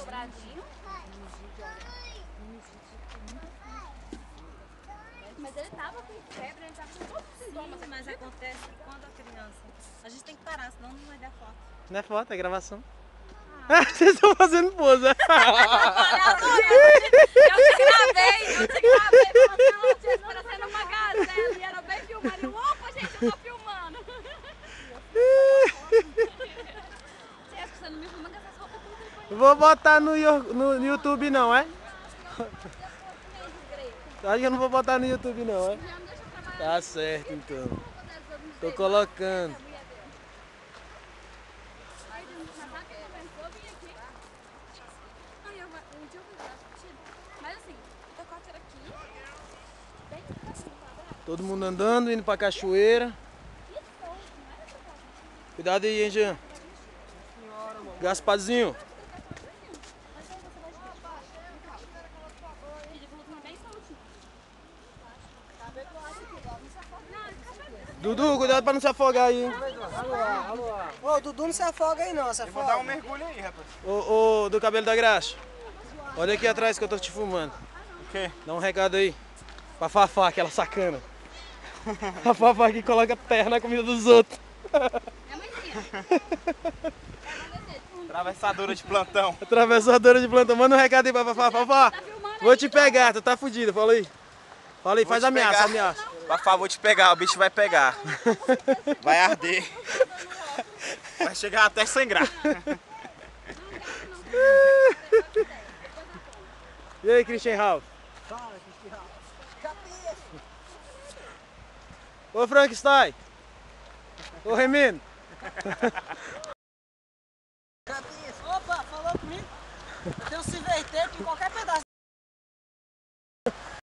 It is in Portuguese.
Sobradinho. Mas ele tava com febre, ele tava com todos os sintomas. Sim, mas acontece que quando a criança... A gente tem que parar, senão não vai dar foto. Não é foto, é gravação. Ah. Vocês estão fazendo pose, né? Olha, eu te gravei, falando que ela parecendo uma gazela e era bem filmando. Opa, gente, eu tô filmando. Você não me filma com essas roupas com telefone. Vou botar no YouTube não, é? Acho que eu não vou botar no YouTube não, é? Tá certo então. Tô colocando. Mas assim, o pacote era aqui, bem Todo mundo andando, indo pra cachoeira. Cuidado aí, hein, Jean. Gasparzinho. Dudu, cuidado pra não se afogar aí, hein? Ô, o Dudu não se afoga aí não, se afoga. Vou dar um mergulho aí, rapaz. Ô, do cabelo da graxa. Olha aqui atrás que eu tô te filmando. O quê? Dá um recado aí. Pra Fafá, aquela sacana. A Fafá que coloca terra na comida dos outros. É mãezinha. Atravessadora de plantão. Atravessadora de plantão. Manda um recado aí pra Fafá. Fafá, vou te pegar, tu tá fudido. Fala aí. Fala aí, faz ameaça, ameaça. Fafá, vou te pegar, o bicho vai pegar. Vai arder. Vai chegar até sangrar. E aí, Christian Ralph? Fala, Cristian. Cabeça. Ô, Frankenstein. Ô, Remendo. Cabeça. Opa, falou comigo? Eu tenho um civerteiro que qualquer pedaço